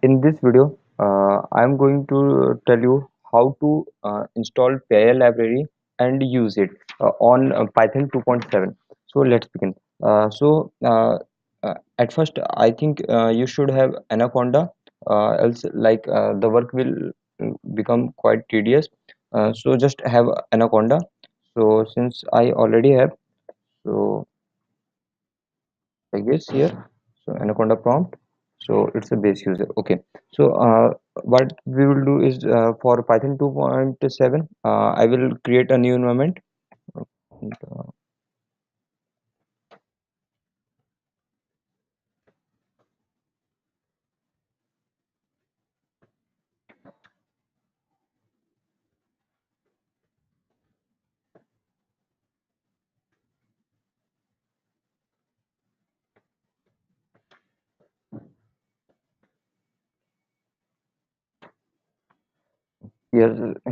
In this video, I am going to tell you how to install PIL library and use it on Python 2.7. So let's begin. At first, I think you should have Anaconda, else the work will become quite tedious. So just have Anaconda. So since I already have, so I guess here, so Anaconda prompt. So it's a base user. Okay. So what we will do is for Python 2.7, I will create a new environment. And,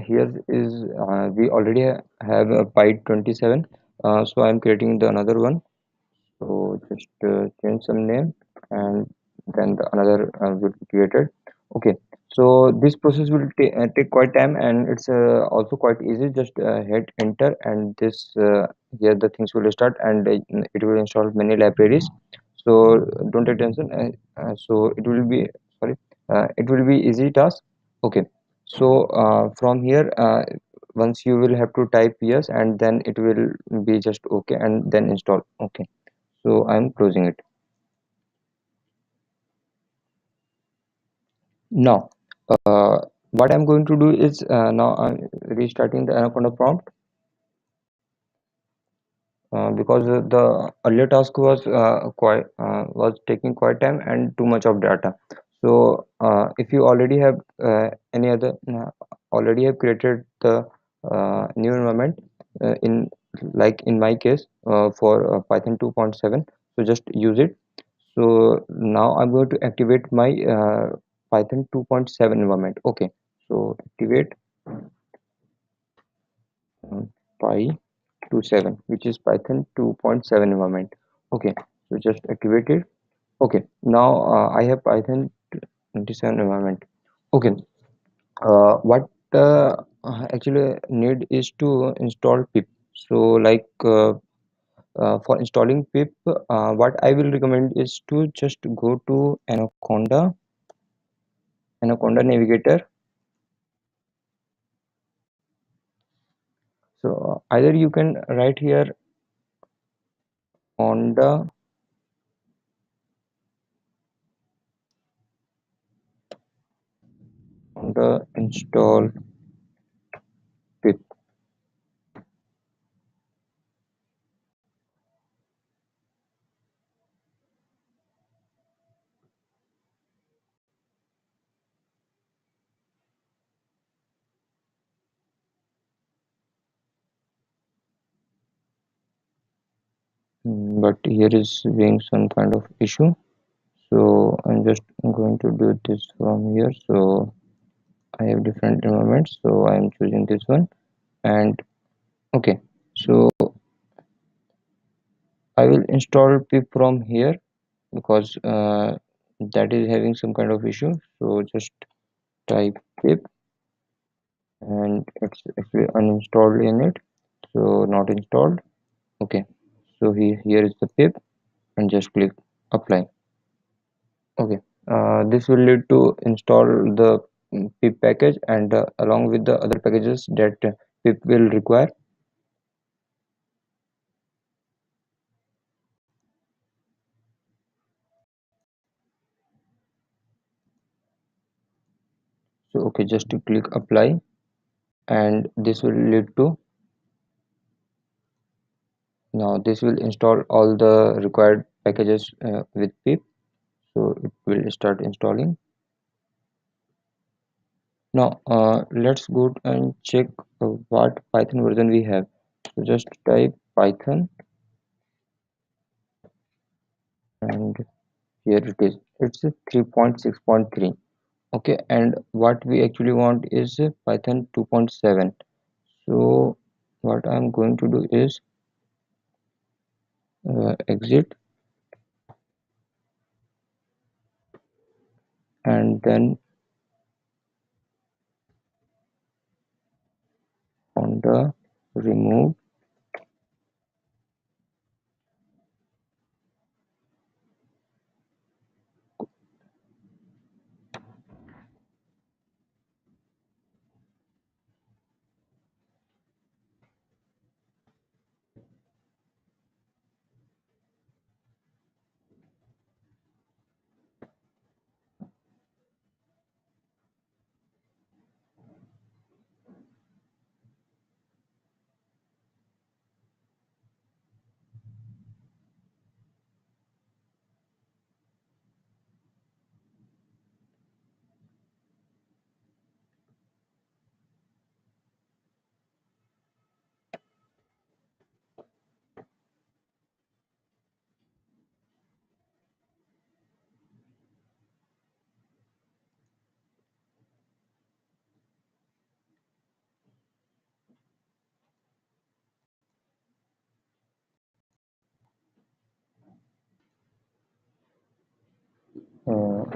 here is we already have a Py 27. So I'm creating the another one. So just change some name and then the another will be created. Okay, so this process will take quite time, and it's also quite easy. Just hit enter, and this here the things will start, and it will install many libraries. So don't take tension. So it will be, sorry, it will be easy task. Okay, so from here, once you will have to type yes, and then it will be just okay, and then install. Okay, so I'm closing it. Now what I'm going to do is now I'm restarting the Anaconda prompt because the earlier task was taking quite time and too much of data. So if you already have any other already have created the new environment in, like in my case, for Python 2.7, so just use it. So now I'm going to activate my Python 2.7 environment. Okay, so activate um, Py 27, which is Python 2.7 environment. Okay, so just activate it. Okay, now I have Python 27 environment. Okay, what actually need is to install pip. So for installing pip, what I will recommend is to just go to Anaconda Navigator. So either you can write here Honda install pip. But here is being some kind of issue. So I'm just going to do this from here. So I have different environments. So I'm choosing this one. And okay, so I will install pip from here because that is having some kind of issue. So just type pip, and it's actually uninstalled in it. So not installed. Okay, so here is the pip, and just click apply. Okay, this will lead to install the pip package, and along with the other packages that pip will require. So okay, just to click apply, and this will lead to, now this will install all the required packages with pip. So it will start installing. Now let's go and check what Python version we have. So just type Python, and here it is. It's a 3.6.3. Okay, and what we actually want is Python 2.7. So what I'm going to do is exit, and then on the remove.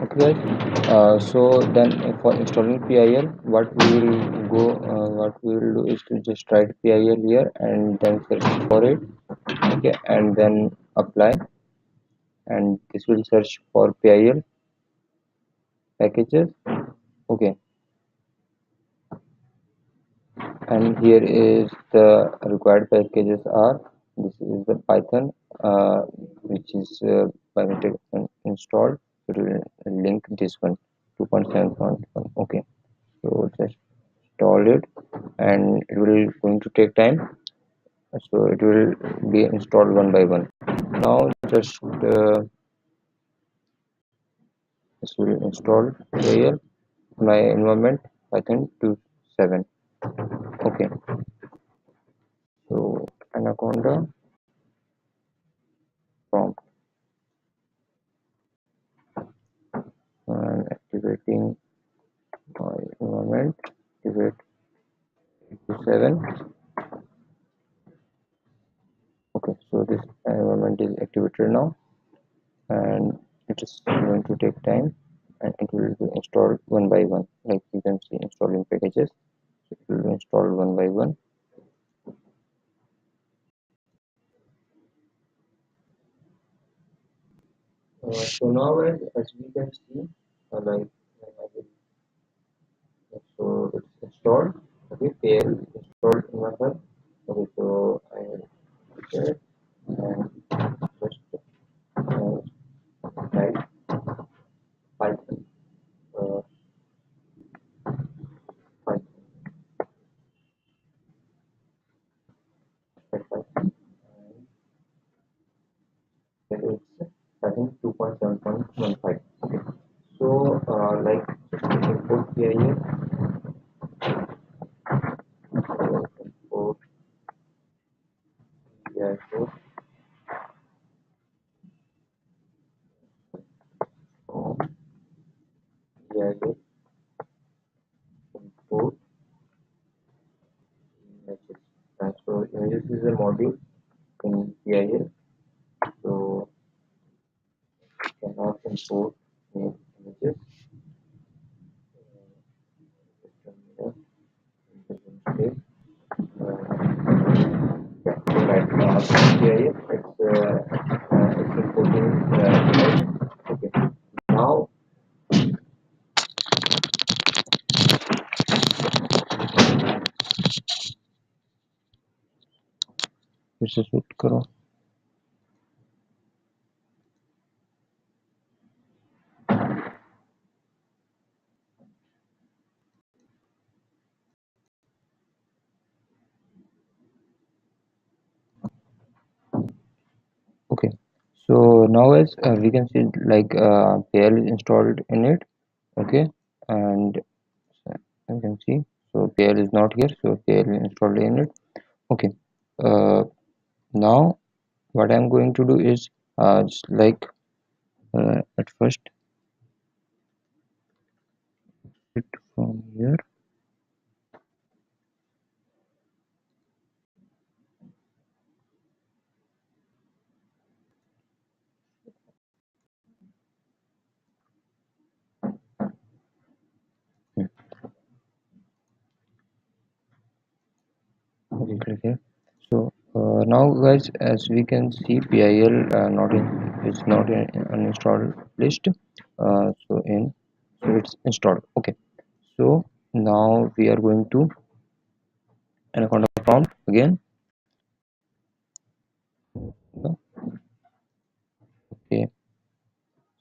Okay, guys. So then for installing PIL, what we will do is to just write PIL here and then search for it. Okay, and then apply, and this will search for PIL packages. Okay, and here is the required packages are, this is the Python, which is biometric installed. It will link this one 2.7.1. Okay, so just install it, and it will going to take time, so it will be installed one by one. Now just this will install here my environment Python 2.7. Okay, so anaconda prompt and activating my environment, activate 7. Okay, so this environment is activated now, and it is going to take time, and it will be installed one by one, like you can see installing packages. It will be installed one by one. So now as we can see, like so it's installed. Okay, PL installed in my file. Okay, so I have it and just type Python, uh, Python, Python, and then it's Python 2.7.15. Okay, so like just import PIL, import PIL from PIL, import images. So images is a module in PIL, so cannot import images. Okay. Yeah, right. PIL, it's importing image. Okay. Now इसे shoot करो. Okay, so now as we can see, like PL is installed in it. Okay, and you can see, so PL is not here, so PL is installed in it. Okay, uh, now what I'm going to do is just like at first it from here. Now guys, as we can see, PIL not in is not in uninstalled list. So it's installed. Okay, so now we are going to anaconda prompt again. Okay,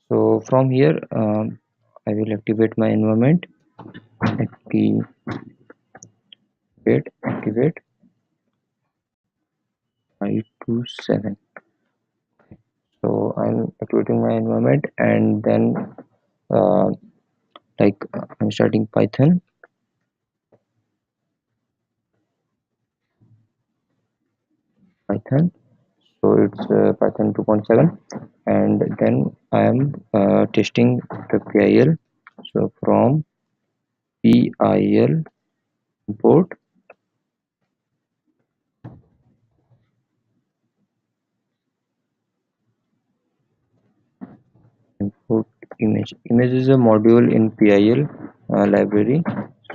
so from here I will activate my environment. Activate 527. So I'm activating my environment, and then uh, I'm starting Python. So it's Python 2.7, and then I am testing the PIL. So from PIL import import image is a module in PIL library.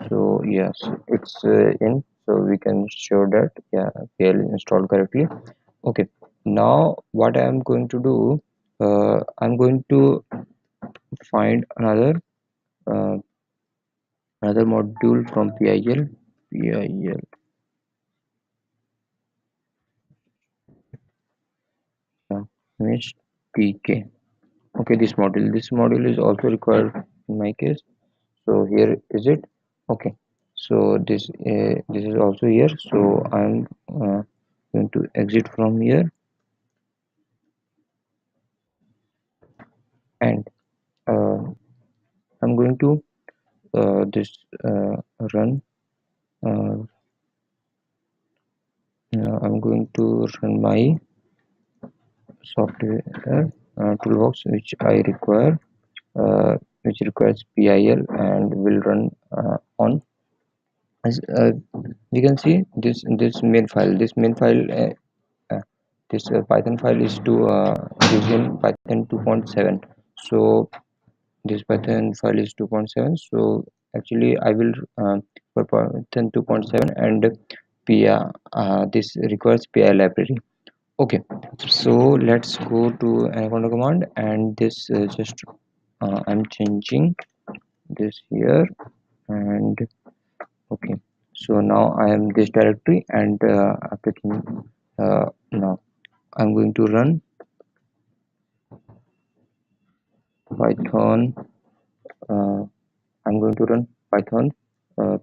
So yes, it's in, so we can show that yeah, PIL installed correctly. Okay, now what I am going to do, I'm going to find uh, another module from PIL image pk. Okay, this module is also required in my case. So here is it. Okay, so this is also here. So I'm going to exit from here, and uh, I'm going to this run uh, I'm going to run my software toolbox, which I require, which requires PIL, and will run on. As you can see, uh, this Python file is to use in Python 2.7. So this Python file is 2.7. So actually I will for Python 2.7, and this requires PI library. Okay, so let's go to anaconda command, and this just I'm changing this here, and okay, so now I am this directory, and after now I'm going to run python uh, I'm going to run python uh,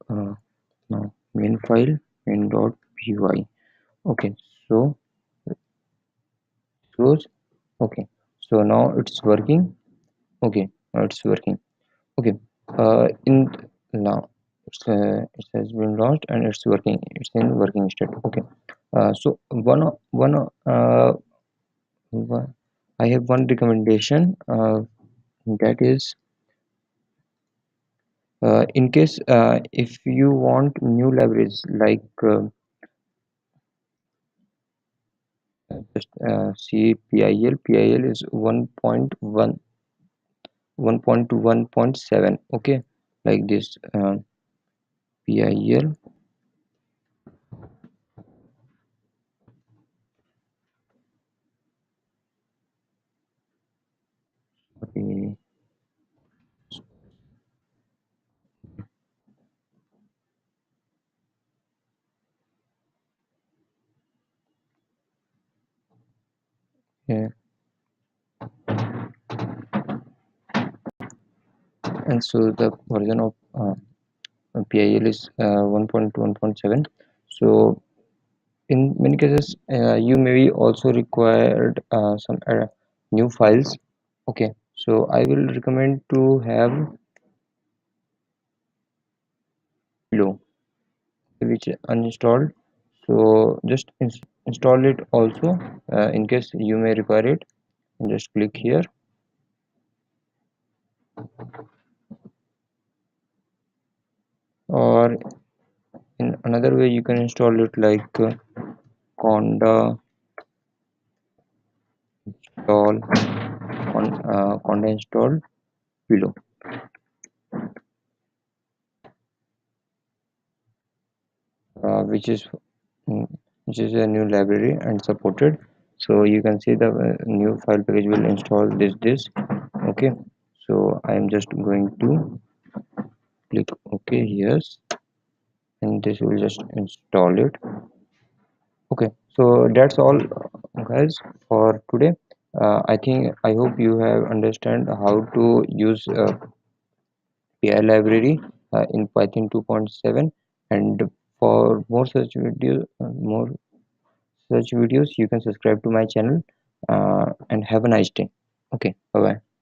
uh, now main file main.py. Okay, so close. Okay, so now it's working. Okay, now it's working. Okay, in now it has been launched, and it's working. It's in working state. Okay, so one I have one recommendation, that is, in case if you want new libraries like just see PIL is 1.1 to 1.7. Okay, like this PIL. Okay, yeah. And so the version of PIL is 1.1 to 1.7. So in many cases you may be also required some new files. Okay, so I will recommend to have below, which uninstalled. So just install it also, in case you may require it, and just click here. Or in another way, you can install it like conda install conda install below. Which is mm, which is a new library and supported. So you can see the new file package will install this. Okay, so I am just going to click OK, yes, and this will just install it. Okay, so that's all, guys, for today. I hope you have understand how to use PI library in Python 2.7. And for more such videos, you can subscribe to my channel, and have a nice day. Okay, bye bye.